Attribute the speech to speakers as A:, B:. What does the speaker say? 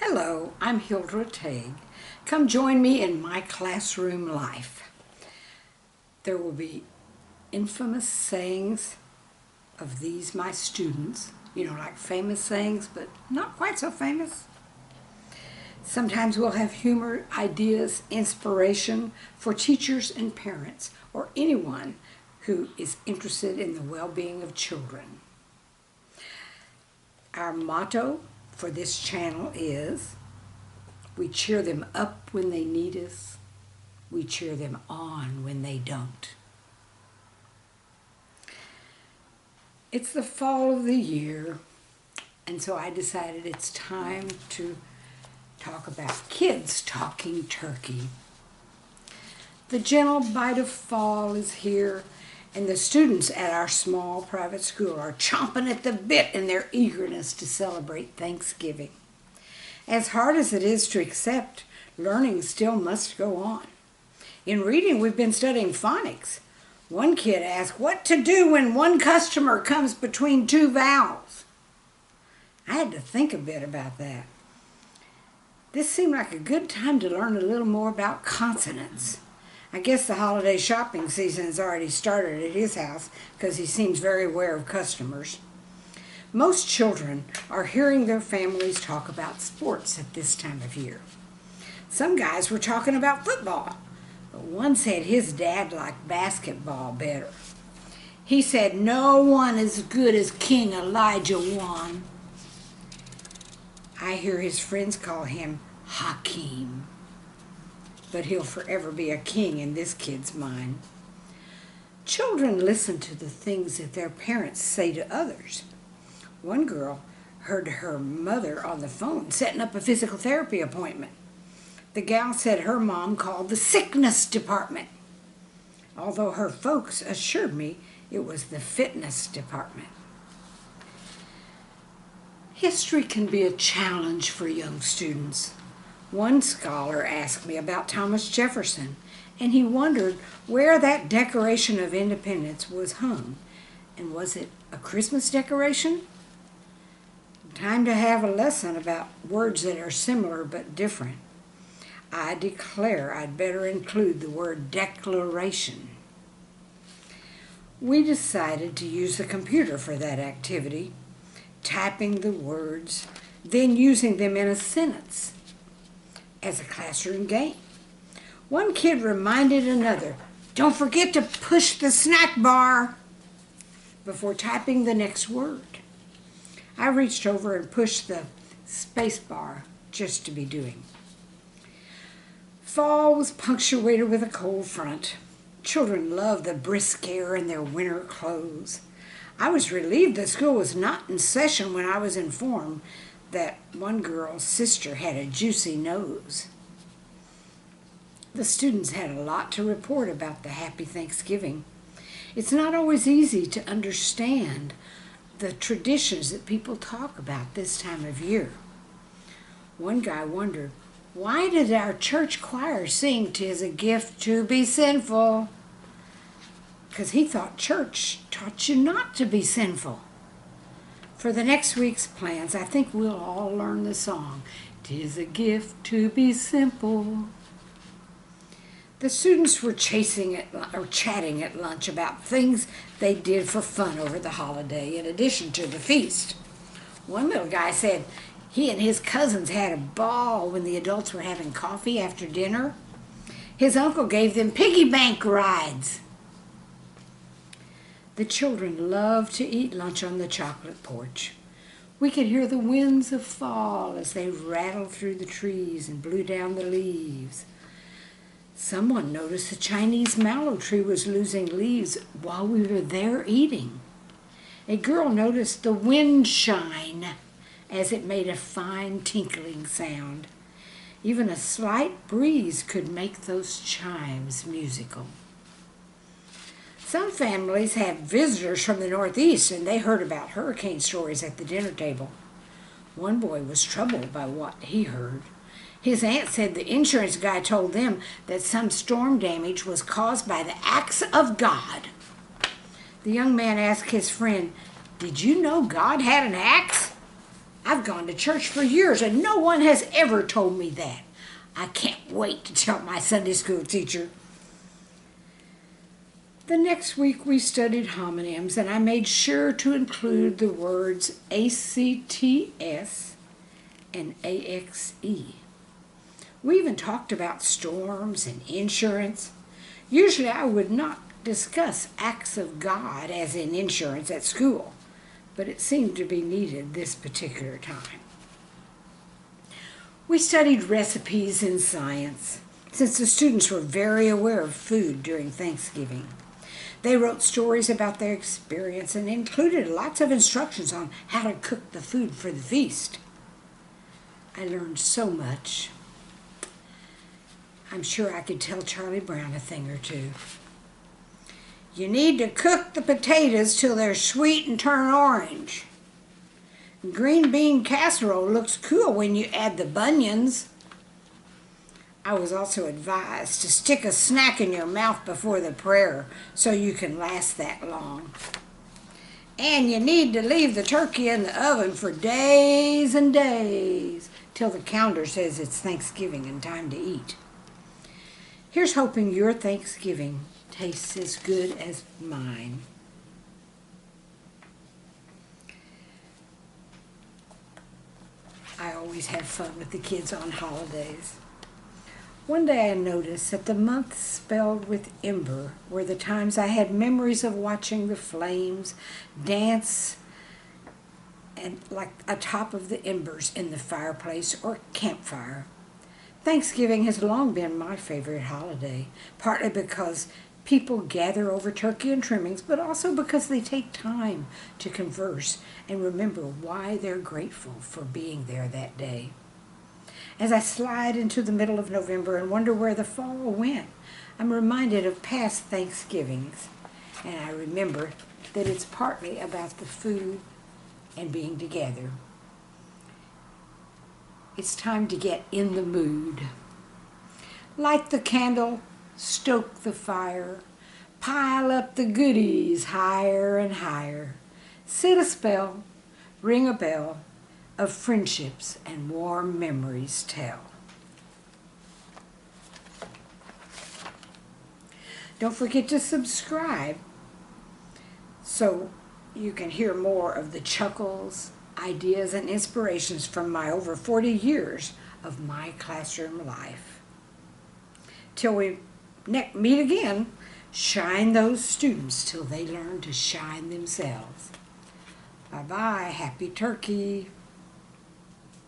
A: Hello, I'm Hildra Tague. Come join me in my classroom life. There will be infamous sayings of these my students, like famous sayings, but not quite so famous. Sometimes we'll have humor, ideas, inspiration for teachers and parents, or anyone who is interested in the well-being of children. Our motto for this channel is, we cheer them up when they need us, we cheer them on when they don't. It's the fall of the year, and so I decided it's time to talk about kids talking turkey. The gentle bite of fall is here, and the students at our small private school are chomping at the bit in their eagerness to celebrate Thanksgiving. As hard as it is to accept, learning still must go on. In reading, we've been studying phonics. One kid asked what to do when one customer comes between two vowels. I had to think a bit about that. This seemed like a good time to learn a little more about consonants. I guess the holiday shopping season has already started at his house because he seems very aware of customers. Most children are hearing their families talk about sports at this time of year. Some guys were talking about football, but one said his dad liked basketball better. He said no one as good as King Elijah won. I hear his friends call him Hakeem, but he'll forever be a king in this kid's mind. Children listen to the things that their parents say to others. One girl heard her mother on the phone setting up a physical therapy appointment. The gal said her mom called the sickness department, although her folks assured me it was the fitness department. History can be a challenge for young students. One scholar asked me about Thomas Jefferson, and he wondered where that Declaration of Independence was hung. And was it a Christmas decoration? Time to have a lesson about words that are similar but different. I declare I'd better include the word declaration. We decided to use the computer for that activity, typing the words, then using them in a sentence as a classroom game. One kid reminded another, "Don't forget to push the snack bar," before typing the next word. I reached over and pushed the space bar just to be doing. Fall was punctuated with a cold front. Children loved the brisk air in their winter clothes. I was relieved that school was not in session when I was informed that one girl's sister had a juicy nose. The students had a lot to report about the Happy Thanksgiving. It's not always easy to understand the traditions that people talk about this time of year. One guy wondered, why did our church choir sing "'Tis a gift to be sinful"? Because he thought church taught you not to be sinful. For the next week's plans, I think we'll all learn the song, "'Tis a gift to be simple." The students were chatting at lunch about things they did for fun over the holiday in addition to the feast. One little guy said he and his cousins had a ball when the adults were having coffee after dinner. His uncle gave them piggy bank rides. The children loved to eat lunch on the chocolate porch. We could hear the winds of fall as they rattled through the trees and blew down the leaves. Someone noticed the Chinese mallow tree was losing leaves while we were there eating. A girl noticed the wind shine as it made a fine tinkling sound. Even a slight breeze could make those chimes musical. Some families have visitors from the Northeast, and they heard about hurricane stories at the dinner table. One boy was troubled by what he heard. His aunt said the insurance guy told them that some storm damage was caused by the axe of God. The young man asked his friend, "Did you know God had an axe?" I've gone to church for years and no one has ever told me that. I can't wait to tell my Sunday school teacher. The next week we studied homonyms, and I made sure to include the words ACTS and AXE. We even talked about storms and insurance. Usually I would not discuss acts of God as in insurance at school, but it seemed to be needed this particular time. We studied recipes in science, since the students were very aware of food during Thanksgiving. They wrote stories about their experience and included lots of instructions on how to cook the food for the feast. I learned so much. I'm sure I could tell Charlie Brown a thing or two. You need to cook the potatoes till they're sweet and turn orange. Green bean casserole looks cool when you add the bunions. I was also advised to stick a snack in your mouth before the prayer so you can last that long. And you need to leave the turkey in the oven for days and days till the calendar says it's Thanksgiving and time to eat. Here's hoping your Thanksgiving tastes as good as mine. I always have fun with the kids on holidays. One day I noticed that the months spelled with ember were the times I had memories of watching the flames dance and like atop of the embers in the fireplace or campfire. Thanksgiving has long been my favorite holiday, partly because people gather over turkey and trimmings, but also because they take time to converse and remember why they're grateful for being there that day. As I slide into the middle of November and wonder where the fall went, I'm reminded of past Thanksgivings, and I remember that it's partly about the food and being together. It's time to get in the mood. Light the candle, stoke the fire, pile up the goodies higher and higher. Sit a spell, ring a bell, of friendships and warm memories tell. Don't forget to subscribe so you can hear more of the chuckles, ideas, and inspirations from my over 40 years of my classroom life. Till we meet again, shine those students till they learn to shine themselves. Bye-bye. Happy turkey.